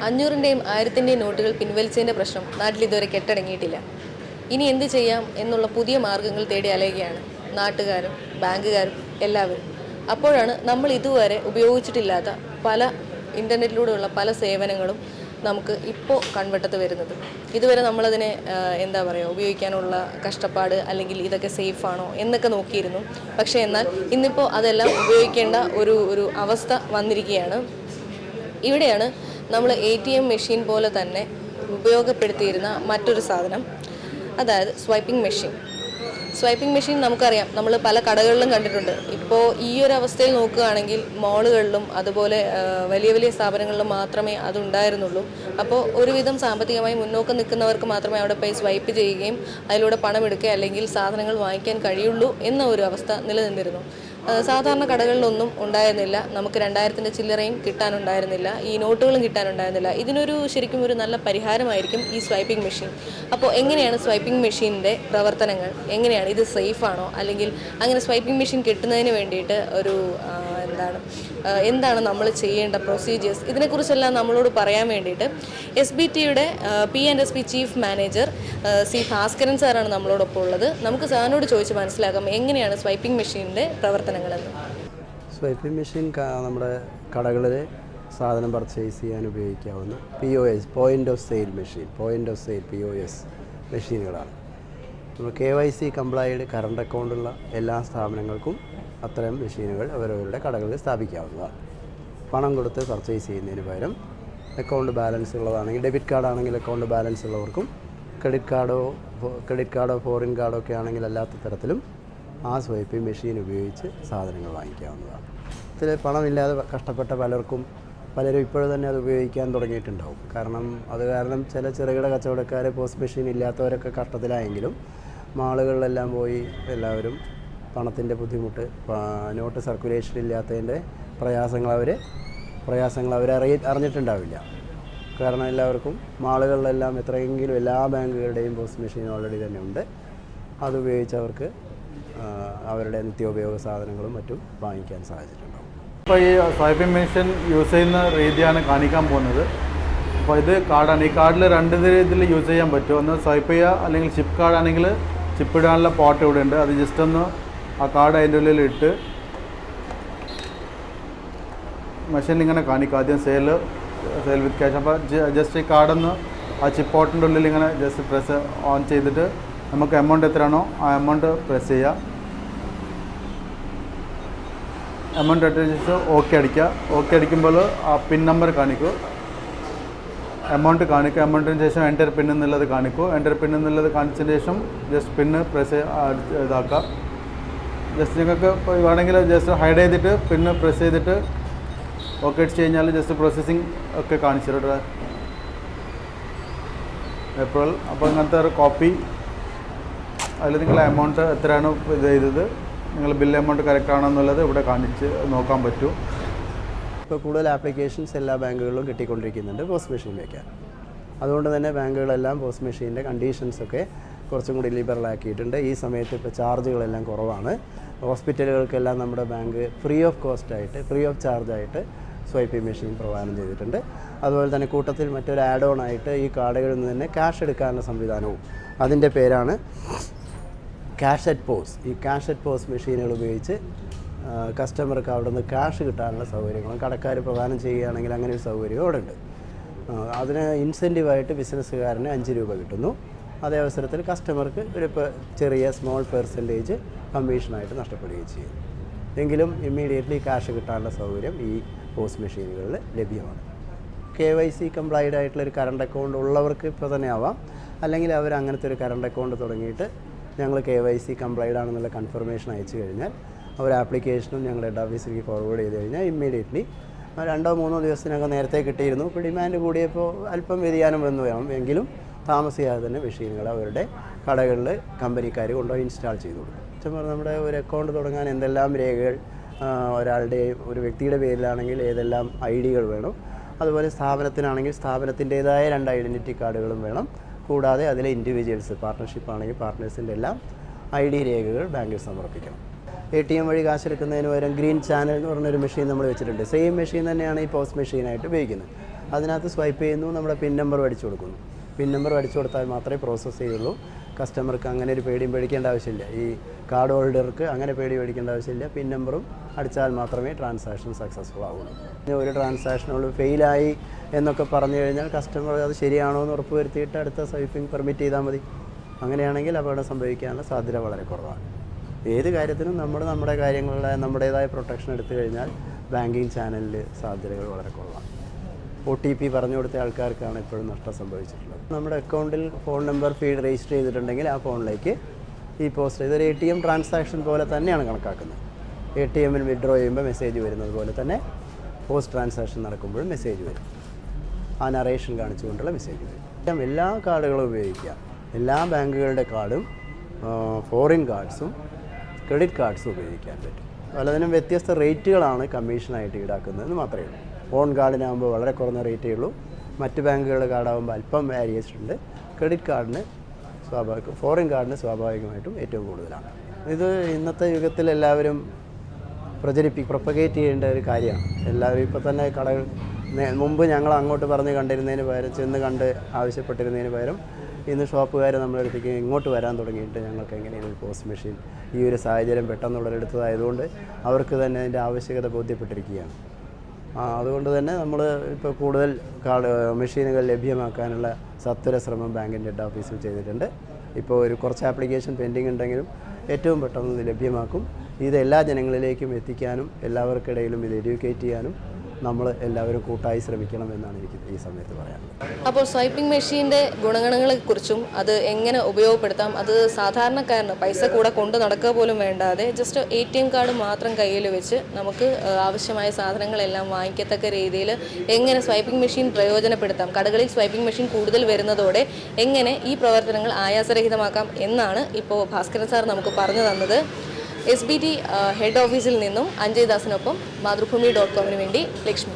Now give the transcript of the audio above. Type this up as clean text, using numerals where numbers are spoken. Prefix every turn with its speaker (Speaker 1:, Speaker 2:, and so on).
Speaker 1: 500-ന്റെയും 1000-ന്റെയും നോട്ടുകൾ പിൻവലിച്ചതിൻ്റെ പ്രശ്നം നാട്ടിൽ ഇതുവരെ കെട്ടടങ്ങിയിട്ടില്ല. ഇനി എന്ത് ചെയ്യാം എന്നുള്ള പുതിയ മാർഗങ്ങൾ തേടി അലയുകയാണ് നാട്ടുകാരും ബാങ്കുകാരും എല്ലാവരും. അപ്പോഴാണ് നമ്മൾ ഇതുവരെ ഉപയോഗിച്ചിട്ടില്ലാത്ത പല ഇൻ്റർനെറ്റിലൂടെയുള്ള പല സേവനങ്ങളും നമുക്ക് ഇപ്പോൾ കൺവെട്ടത്ത് വരുന്നത്. ഇതുവരെ നമ്മളതിനെ ഉപയോഗിക്കാനുള്ള കഷ്ടപ്പാട് അല്ലെങ്കിൽ ഇതൊക്കെ സേഫാണോ എന്നൊക്കെ നോക്കിയിരുന്നു. പക്ഷേ എന്നാൽ ഇന്നിപ്പോൾ അതെല്ലാം ഉപയോഗിക്കേണ്ട ഒരു അവസ്ഥ വന്നിരിക്കുകയാണ്. ഇവിടെയാണ് നമ്മൾ ATM മെഷീൻ പോലെ തന്നെ ഉപയോഗപ്പെടുത്തിയിരുന്ന മറ്റൊരു സാധനം, അതായത് സ്വൈപ്പിംഗ് മെഷീൻ നമുക്കറിയാം, നമ്മൾ പല കടകളിലും കണ്ടിട്ടുണ്ട്. ഇപ്പോൾ ഈ ഒരു അവസ്ഥയിൽ നോക്കുകയാണെങ്കിൽ മോളുകളിലും അതുപോലെ വലിയ വലിയ സ്ഥാപനങ്ങളിലും മാത്രമേ അതുണ്ടായിരുന്നുള്ളൂ. അപ്പോൾ ഒരുവിധം സാമ്പത്തികമായി മുന്നോക്കം നിൽക്കുന്നവർക്ക് മാത്രമേ അവിടെ പോയി സ്വൈപ്പ് ചെയ്യുകയും അതിലൂടെ പണം എടുക്കുക അല്ലെങ്കിൽ സാധനങ്ങൾ വാങ്ങിക്കാൻ കഴിയുള്ളൂ എന്ന ഒരു അവസ്ഥ നിലനിന്നിരുന്നു. സാധാരണ കടകളിലൊന്നും ഉണ്ടായിരുന്നില്ല. നമുക്ക് 2000-ന്റെ ചില്ലറയും കിട്ടാനുണ്ടായിരുന്നില്ല, ഈ നോട്ടുകളും കിട്ടാനുണ്ടായിരുന്നില്ല. ശരിക്കും ഒരു നല്ല പരിഹാരമായിരിക്കും ഈ സ്വൈപ്പിംഗ് മെഷീൻ. അപ്പോൾ എങ്ങനെയാണ് സ്വൈപ്പിംഗ് മെഷീനിൻ്റെ പ്രവർത്തനങ്ങൾ, എങ്ങനെയാണ് ഇത് സേഫാണോ, അല്ലെങ്കിൽ അങ്ങനെ സ്വൈപ്പിംഗ് മെഷീൻ കിട്ടുന്നതിന് വേണ്ടിയിട്ട് എന്താണ് നമ്മൾ ചെയ്യേണ്ട പ്രൊസീജിയേഴ്സ്, ഇതിനെക്കുറിച്ചെല്ലാം നമ്മളോട് പറയാൻ വേണ്ടിയിട്ട് SBTയുടെ P&SP chief manager C. Bhaskaran സാറാണ് നമ്മളോടൊപ്പം ഉള്ളത്. നമുക്ക് സാറിനോട് ചോദിച്ച് മനസ്സിലാക്കാം എങ്ങനെയാണ് സ്വൈപ്പിംഗ് മെഷീനിൻ്റെ പ്രവർത്തനങ്ങളെന്ന്.
Speaker 2: സ്വൈപ്പിംഗ് മെഷീൻ നമ്മുടെ കടകളിൽ സാധനം പർച്ചേസ് ചെയ്യാൻ ഉപയോഗിക്കാവുന്ന POS point of sale POS മെഷീനുകളാണ്. നമ്മൾ KYC കംപ്ലൈഡ് കറണ്ട് അക്കൗണ്ടുള്ള എല്ലാ സ്ഥാപനങ്ങൾക്കും അത്തരം മെഷീനുകൾ അവരവരുടെ കടകളിൽ സ്ഥാപിക്കാവുന്നതാണ്. പണം കൊടുത്ത് പർച്ചേസ് ചെയ്യുന്നതിന് പകരം അക്കൗണ്ട് ബാലൻസ് ഉള്ളതാണെങ്കിൽ, ഡെബിറ്റ് കാർഡാണെങ്കിൽ അക്കൗണ്ട് ബാലൻസ് ഉള്ളവർക്കും, ക്രെഡിറ്റ് കാർഡോ ഫോറിൻ കാർഡോ ഒക്കെ ആണെങ്കിൽ അല്ലാത്ത തരത്തിലും ആ സ്വൈപ്പിംഗ് മെഷീൻ ഉപയോഗിച്ച് സാധനങ്ങൾ വാങ്ങിക്കാവുന്നതാണ്. ഇതിൽ പണമില്ലാതെ കഷ്ടപ്പെട്ട പലരും ഇപ്പോഴും തന്നെ അത് ഉപയോഗിക്കാൻ തുടങ്ങിയിട്ടുണ്ടാവും. കാരണം ചില ചെറുകിട കച്ചവടക്കാർ പോസ്റ്റ് മെഷീൻ ഇല്ലാത്തവരൊക്കെ കഷ്ടത്തിലായെങ്കിലും മാളുകളിലെല്ലാം പോയി എല്ലാവരും പണത്തിൻ്റെ ബുദ്ധിമുട്ട്, നോട്ട് സർക്കുലേഷൻ ഇല്ലാത്തതിൻ്റെ പ്രയാസങ്ങൾ അവർ അറിഞ്ഞിട്ടുണ്ടാവില്ല. കാരണം എല്ലാവർക്കും മാളുകളിലെല്ലാം എത്രയെങ്കിലും എല്ലാ ബാങ്കുകളുടെയും പോസ്റ്റ് മെഷീൻ ഓൾറെഡി തന്നെ ഉണ്ട്. അതുപയോഗിച്ച് അവർക്ക് അവരുടെ നിത്യോപയോഗ സാധനങ്ങളും മറ്റും വാങ്ങിക്കാൻ സാധിച്ചിട്ടുണ്ടാവും.
Speaker 3: ഇപ്പോൾ ഈ സ്വൈപ്പിംഗ് മെഷീൻ യൂസ് ചെയ്യുന്ന രീതിയാണ് കാണിക്കാൻ പോകുന്നത്. അപ്പോൾ ഇത് കാർഡാണ്. ഈ കാർഡിൽ 2 രീതിയിൽ യൂസ് ചെയ്യാൻ പറ്റും. ഒന്ന് സ്വൈപ്പ് ചെയ്യുക, അല്ലെങ്കിൽ ചിപ്പ് കാർഡാണെങ്കിൽ ചിപ്പ് ഇടാനുള്ള പോട്ട് ഇവിടെ ഉണ്ട്. അത് ജസ്റ്റ് ഒന്ന് ആ കാർഡ് അതിൻ്റെ ഉള്ളിൽ ഇട്ട് മെഷീനിൽ ഇങ്ങനെ കാണിക്കും. ആദ്യം സെയിൽ വിത്ത് ക്യാഷ്. അപ്പോൾ ജസ്റ്റ് ഈ കാർഡൊന്ന് ആ ചിപ്പ് പോട്ടിൻ്റെ ഉള്ളിൽ ഇങ്ങനെ ജസ്റ്റ് പ്രസ് ഓൺ ചെയ്തിട്ട് നമുക്ക് എമൗണ്ട് എത്രയാണോ ആ എമൗണ്ട് പ്രസ് ചെയ്യുക. എമൗണ്ട് ഇട്ടതിന് ശേഷം ഓക്കെ അടിക്കുമ്പോൾ ആ പിൻ നമ്പർ കാണിക്കും, എമൗണ്ട് കാണിക്കും. എമൗണ്ടിന് ശേഷം എൻ്റർ പിൻ എന്നുള്ളത് കാണിക്കും. എൻ്റർ പിൻ എന്നുള്ളത് കാണിച്ചതിന് ശേഷം ജസ്റ്റ് പിന്ന് പ്രസ് ഇതാക്കുക. ജസ്റ്റ് നിങ്ങൾക്ക് വേണമെങ്കിൽ ജസ്റ്റ് ഹൈഡ് ചെയ്തിട്ട് പിന്നെ പ്രസ് ചെയ്തിട്ട് ഓക്കെ അടിച്ച് കഴിഞ്ഞാൽ ജസ്റ്റ് പ്രോസസ്സിങ് ഒക്കെ കാണിച്ചിട്ട് അപ്പോൾ ഇങ്ങനത്തെ ഒരു കോപ്പി, അതിൽ നിങ്ങളെ എമൗണ്ട് എത്രയാണ് ഇത് ചെയ്തത്, നിങ്ങൾ ബിൽ എമൗണ്ട് കറക്റ്റ് ആണോ എന്നുള്ളത് ഇവിടെ കാണിച്ച് നോക്കാൻ പറ്റും.
Speaker 2: ഇപ്പോൾ കൂടുതൽ ആപ്ലിക്കേഷൻസ് എല്ലാ ബാങ്കുകളിലും കിട്ടിക്കൊണ്ടിരിക്കുന്നുണ്ട് പോസ്റ്റ് മെഷീൻ വയ്ക്കാൻ. അതുകൊണ്ട് തന്നെ ബാങ്കുകളെല്ലാം പോസ്റ്റ് മെഷീൻ്റെ കണ്ടീഷൻസൊക്കെ കുറച്ചും കൂടി ലിബറലാക്കിയിട്ടുണ്ട്. ഈ സമയത്ത് ഇപ്പോൾ ചാർജുകളെല്ലാം കുറവാണ്. ഹോസ്പിറ്റലുകൾക്കെല്ലാം നമ്മുടെ ബാങ്ക് ഫ്രീ ഓഫ് ചാർജായിട്ട് സ്വൈപ്പിംഗ് മെഷീൻ പ്രദാനം ചെയ്തിട്ടുണ്ട്. അതുപോലെ തന്നെ കൂട്ടത്തിൽ മറ്റൊരു ആഡ് ഓൺ ആയിട്ട് ഈ കാർഡുകളിൽ നിന്ന് തന്നെ ക്യാഷ് എടുക്കാനുള്ള സംവിധാനവും, അതിൻ്റെ പേരാണ് ക്യാഷ് അറ്റ് പോസ്. ഈ ക്യാഷ് അറ്റ് പോസ് മെഷീനുകൾ ഉപയോഗിച്ച് കസ്റ്റമർക്ക് അവിടെ നിന്ന് ക്യാഷ് കിട്ടാനുള്ള സൗകര്യങ്ങളും കടക്കാർ പ്രദാനം ചെയ്യുകയാണെങ്കിൽ അങ്ങനെ ഒരു സൗകര്യം അവിടെ ഉണ്ട്. അതിന് ഇൻസെൻറ്റീവായിട്ട് ബിസിനസ്സുകാരന് 5 രൂപ കിട്ടുന്നു. അതേ അവസരത്തിൽ കസ്റ്റമർക്ക് ഒരു ചെറിയ സ്മോൾ പെർസെൻറ്റേജ് കമ്മീഷനായിട്ട് നഷ്ടപ്പെടുകയും ചെയ്യും. എങ്കിലും ഇമ്മീഡിയറ്റ്ലി ക്യാഷ് കിട്ടാനുള്ള സൗകര്യം ഈ പോസ്റ്റ് മെഷീനുകളിൽ ലഭ്യമാണ്. KYC കംപ്ലൈഡ് ആയിട്ടുള്ളൊരു കറണ്ട് അക്കൗണ്ട് ഉള്ളവർക്ക് ഇപ്പോൾ തന്നെ ആവാം, അല്ലെങ്കിൽ അവർ അങ്ങനത്തെ ഒരു കറണ്ട് അക്കൗണ്ട് തുടങ്ങിയിട്ട് ഞങ്ങൾ KYC കംപ്ലൈഡ് ആണെന്നുള്ള കൺഫർമേഷൻ അയച്ചു കഴിഞ്ഞാൽ അവർ ആപ്ലിക്കേഷനും ഞങ്ങളുടെ ഹെഡ് ഓഫീസിലേക്ക് ഫോർവേഡ് ചെയ്ത് കഴിഞ്ഞാൽ ഇമ്മീഡിയറ്റ്ലി 2-3 ദിവസത്തിനകം നേരത്തെ കിട്ടിയിരുന്നു. ഇപ്പോൾ ഡിമാൻഡ് കൂടിയപ്പോൾ അല്പം വ്യതിയാനം വന്നു വേണം, എങ്കിലും താമസിയാതെ തന്നെ മെഷീനുകൾ അവരുടെ കടകളിൽ കമ്പനിക്കാർ കൊണ്ടുപോയി ഇൻസ്റ്റാൾ ചെയ്ത് കൊടുക്കും. നമ്മുടെ ഒരു അക്കൗണ്ട് തുടങ്ങാൻ എന്തെല്ലാം രേഖകൾ, ഒരു വ്യക്തിയുടെ പേരിലാണെങ്കിൽ ഏതെല്ലാം ID വേണം, അതുപോലെ സ്ഥാപനത്തിനാണെങ്കിൽ സ്ഥാപനത്തിൻ്റേതായ 2 ഐഡൻറ്റിറ്റി കാർഡുകളും വേണം. കൂടാതെ അതിലെ ഇൻഡിവിജ്വൽസ്, പാർട്ട്ണർഷിപ്പ് ആണെങ്കിൽ പാർട്ട്നേഴ്സിൻ്റെ എല്ലാം ID രേഖകൾ ബാങ്കിൽ സമർപ്പിക്കണം. ATM വഴി കാശെടുക്കുന്നതിന് പകരം ഗ്രീൻ ചാനൽ എന്ന് പറഞ്ഞൊരു മെഷീൻ നമ്മൾ വെച്ചിട്ടുണ്ട്. സെയിം മെഷീൻ തന്നെയാണ് ഈ പോസ്റ്റ് മെഷീനായിട്ട് ഉപയോഗിക്കുന്നത്. അതിനകത്ത് സ്വൈപ്പ് ചെയ്യുന്നു, നമ്മുടെ പിൻ നമ്പർ അടിച്ചു കൊടുക്കുന്നു. പിൻ നമ്പർ അടിച്ചു കൊടുത്താൽ മാത്രമേ പ്രോസസ്സ് ചെയ്യുള്ളൂ. കസ്റ്റമർക്ക് അങ്ങനെ ഒരു പേടിയും പേടിക്കേണ്ട ആവശ്യമില്ല. ഈ കാർഡ് ഹോൾഡർക്ക് അങ്ങനെ പേടിക്കേണ്ട ആവശ്യമില്ല. പിൻ നമ്പറും അടിച്ചാൽ മാത്രമേ ട്രാൻസാക്ഷൻ സക്സസ്ഫുൾ ആവുള്ളൂ. ഒരു ട്രാൻസാക്ഷനുകൾ ഫെയിലായി എന്നൊക്കെ പറഞ്ഞു കഴിഞ്ഞാൽ കസ്റ്റമർ അത് ശരിയാണോ എന്ന് ഉറപ്പ് വരുത്തിയിട്ട് അടുത്ത സ്വൈപ്പിംഗ് പെർമിറ്റ് ചെയ്താൽ മതി. അങ്ങനെയാണെങ്കിൽ അപകടം സംഭവിക്കാനുള്ള സാധ്യത വളരെ കുറവാണ്. ഏത് കാര്യത്തിനും നമ്മുടെ കാര്യങ്ങളുടെ നമ്മുടേതായ പ്രൊട്ടക്ഷൻ എടുത്തു കഴിഞ്ഞാൽ ബാങ്കിങ് ചാനലിൽ സാധ്യതകൾ വളരെ കുറവാണ്. OTP പറഞ്ഞു കൊടുത്ത ആൾക്കാർക്കാണ് ഇപ്പോഴും നഷ്ടം സംഭവിച്ചിട്ടുള്ളത്. നമ്മുടെ അക്കൗണ്ടിൽ ഫോൺ നമ്പർ ഫീഡ് രജിസ്റ്റർ ചെയ്തിട്ടുണ്ടെങ്കിൽ ആ ഫോണിലേക്ക് ഈ പോസ്റ്റ് ഇതൊരു ATM ട്രാൻസാക്ഷൻ പോലെ തന്നെയാണ് കണക്കാക്കുന്നത്. ATMൽ വിഡ്രോ ചെയ്യുമ്പോൾ മെസ്സേജ് വരുന്നത് പോലെ തന്നെ പോസ്റ്റ് ട്രാൻസാക്ഷൻ നടക്കുമ്പോഴും മെസ്സേജ് വരും. ആ നറേഷൻ കാണിച്ചുകൊണ്ടുള്ള മെസ്സേജ് വരും. എല്ലാ കാർഡുകളും ഉപയോഗിക്കാം. എല്ലാ ബാങ്കുകളുടെ കാർഡും ഫോറിൻ കാർഡ്സും ക്രെഡിറ്റ് കാർഡ്സും ഉപയോഗിക്കാൻ പറ്റും. പലതിനും വ്യത്യസ്ത റേറ്റുകളാണ് കമ്മീഷനായിട്ട് ഈടാക്കുന്നതെന്ന് മാത്രമേ ഉള്ളൂ. ഫോൺ കാർഡിനാകുമ്പോൾ വളരെ കുറഞ്ഞ റേറ്റേ ഉള്ളൂ. മറ്റ് ബാങ്കുകളുടെ കാർഡാകുമ്പോൾ അല്പം വേരിയേഷൻ ഉണ്ട്. ക്രെഡിറ്റ് കാർഡിന് ഫോറിൻ കാർഡിന് സ്വാഭാവികമായിട്ടും ഏറ്റവും കൂടുതലാണ്. ഇത് ഇന്നത്തെ യുഗത്തിൽ എല്ലാവരും പ്രൊപ്പഗേറ്റ് ചെയ്യേണ്ട ഒരു കാര്യമാണ്. എല്ലാവരും ഇപ്പോൾ തന്നെ കടകൾ മുമ്പ് ഞങ്ങൾ അങ്ങോട്ട് പറഞ്ഞ് കണ്ടിരുന്നതിന് പകരം ചെന്ന് കണ്ട് ആവശ്യപ്പെട്ടിരുന്നതിന് പകരം ഇന്ന് ഷോപ്പുകാർ നമ്മുടെ അടുത്തേക്ക് ഇങ്ങോട്ട് വരാൻ തുടങ്ങിയിട്ട് ഞങ്ങൾക്ക് എങ്ങനെയാണ് ഒരു പോസ്റ്റ് മെഷീൻ ഈ ഒരു സാഹചര്യം പെട്ടെന്നുള്ളൊരിടത്തതായതുകൊണ്ട് അവർക്ക് തന്നെ അതിൻ്റെ ആവശ്യകത ബോധ്യപ്പെട്ടിരിക്കുകയാണ്. അതുകൊണ്ട് തന്നെ നമ്മൾ ഇപ്പോൾ കൂടുതൽ മെഷീനുകൾ ലഭ്യമാക്കാനുള്ള സത്വര ശ്രമം ബാങ്കിൻ്റെ ഹെഡ് ഓഫീസിൽ ചെയ്തിട്ടുണ്ട്. ഇപ്പോൾ കുറച്ച് ആപ്ലിക്കേഷൻ പെൻഡിങ് ഉണ്ടെങ്കിലും ഏറ്റവും പെട്ടെന്ന് ഇത് ലഭ്യമാക്കും. ഇത് എല്ലാ ജനങ്ങളിലേക്കും എത്തിക്കാനും എല്ലാവർക്കിടയിലും ഇത് എഡ്യൂക്കേറ്റ് ചെയ്യാനും നമ്മൾ എല്ലാവരും കൂട്ടായി ശ്രമിക്കണം എന്നാണ് എനിക്ക് ഈ സമയത്ത് പറയാനുള്ളത്.
Speaker 1: അപ്പോൾ സ്വൈപ്പിംഗ് മെഷീൻ്റെ ഗുണഗണങ്ങളെക്കുറിച്ചും അത് എങ്ങനെ ഉപയോഗപ്പെടുത്താം, അത് സാധാരണക്കാരന് പൈസ കൂടെ കൊണ്ട് നടക്കുക പോലും വേണ്ടാതെ ജസ്റ്റ് ATM കാർഡ് മാത്രം കയ്യിൽ വെച്ച് നമുക്ക് ആവശ്യമായ സാധനങ്ങളെല്ലാം വാങ്ങിക്കത്തക്ക രീതിയിൽ എങ്ങനെ സ്വൈപ്പിംഗ് മെഷീൻ പ്രയോജനപ്പെടുത്താം, കടകളിൽ സ്വൈപ്പിംഗ് മെഷീൻ കൂടുതൽ വരുന്നതോടെ എങ്ങനെ ഈ പ്രവർത്തനങ്ങൾ ആയാസരഹിതമാക്കാം എന്നാണ് ഇപ്പോൾ ഭാസ്കരൻ സാർ നമുക്ക് പറഞ്ഞു തന്നത്. SBT ഹെഡ് ഓഫീസിൽ നിന്നും അഞ്ജയ് ദാസിനൊപ്പം മാതൃഭൂമി.com വേണ്ടി ലക്ഷ്മി.